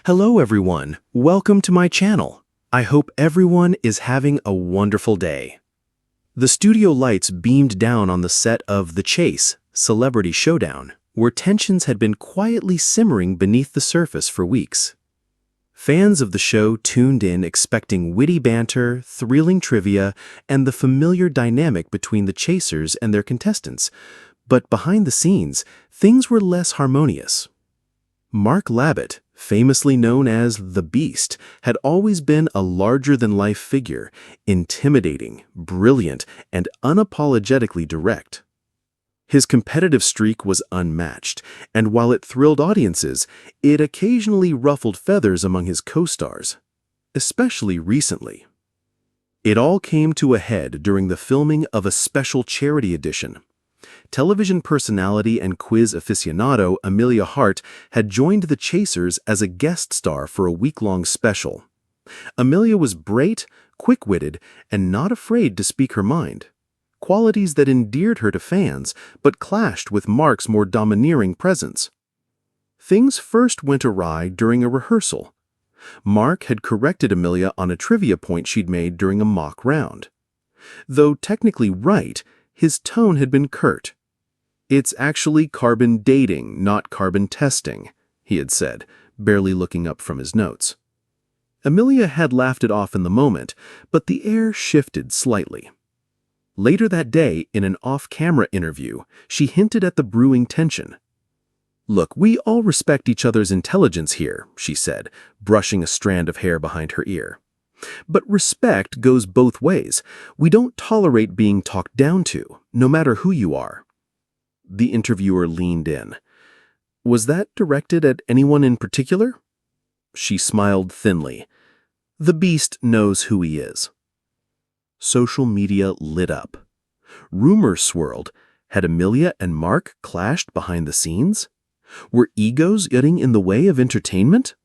Hello everyone, welcome to my channel. I hope everyone is having a wonderful day. The studio lights beamed down on the set of The Chase, Celebrity Showdown, where tensions had been quietly simmering beneath the surface for weeks. Fans of the show tuned in expecting witty banter, thrilling trivia, and the familiar dynamic between the chasers and their contestants. But behind the scenes, things were less harmonious. Mark Labbett, famously known as the Beast, had always been a larger-than-life figure, intimidating, brilliant, and unapologetically direct. His competitive streak was unmatched, and while it thrilled audiences, it occasionally ruffled feathers among his co-stars, especially recently. It all came to a head during the filming of a special charity edition. Television personality and quiz aficionado Amelia Hart had joined the Chasers as a guest star for a week-long special. Amelia was bright, quick-witted, and not afraid to speak her mind, qualities that endeared her to fans but clashed with Mark's more domineering presence. Things first went awry during a rehearsal. Mark had corrected Amelia on a trivia point she'd made during a mock round. Though technically right, his tone had been curt. "It's actually carbon dating, not carbon testing," he had said, barely looking up from his notes. Amelia had laughed it off in the moment, but the air shifted slightly. Later that day, in an off-camera interview, she hinted at the brewing tension. "Look, we all respect each other's intelligence here," she said, brushing a strand of hair behind her ear. "But respect goes both ways. We don't tolerate being talked down to, no matter who you are." The interviewer leaned in. "Was that directed at anyone in particular?" She smiled thinly. "The Beast knows who he is." Social media lit up. Rumors swirled. Had Amelia and Mark clashed behind the scenes? Were egos getting in the way of entertainment?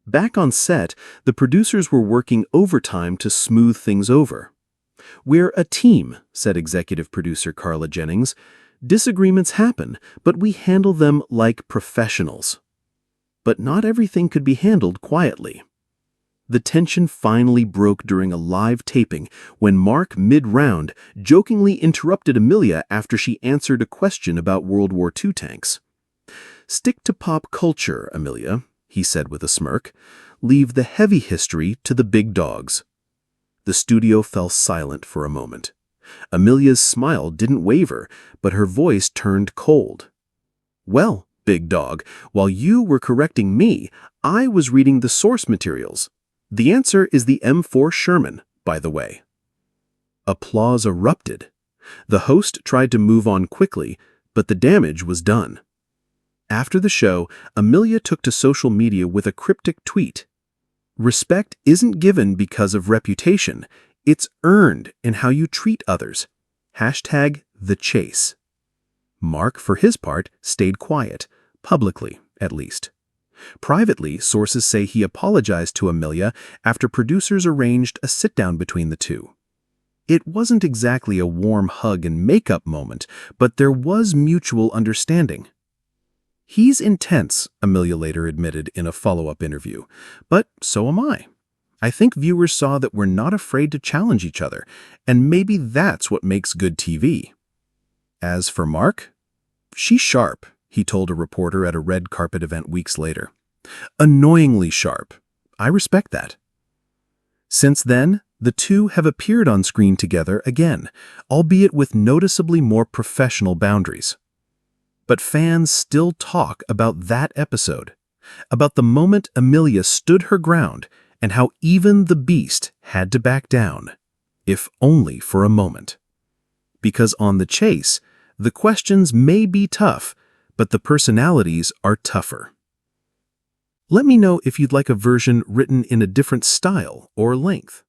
Back on set, the producers were working overtime to smooth things over. "We're a team," said executive producer Carla Jennings. "Disagreements happen, but we handle them like professionals." But not everything could be handled quietly. The tension finally broke during a live taping when Mark, mid-round, jokingly interrupted Amelia after she answered a question about World War II tanks. "Stick to pop culture, Amelia," he said with a smirk. "Leave the heavy history to the big dogs." The studio fell silent for a moment. Amelia's smile didn't waver, but her voice turned cold. "Well, big dog, while you were correcting me, I was reading the source materials. The answer is the M4 Sherman, by the way." Applause erupted. The host tried to move on quickly, but the damage was done. After the show, Amelia took to social media with a cryptic tweet. "Respect isn't given because of reputation. It's earned in how you treat others. #TheChase." Mark, for his part, stayed quiet, publicly at least. Privately, sources say he apologized to Amelia after producers arranged a sit-down between the two. It wasn't exactly a warm hug and makeup moment, but there was mutual understanding. "He's intense," Amelia later admitted in a follow-up interview, "but so am I. I think viewers saw that we're not afraid to challenge each other, and maybe that's what makes good TV." As for Mark, "She's sharp," he told a reporter at a red carpet event weeks later. "Annoyingly sharp. I respect that." Since then, the two have appeared on screen together again, albeit with noticeably more professional boundaries. But fans still talk about that episode, about the moment Amelia stood her ground and how even the Beast had to back down, if only for a moment. Because on The Chase, the questions may be tough, but the personalities are tougher. Let me know if you'd like a version written in a different style or length.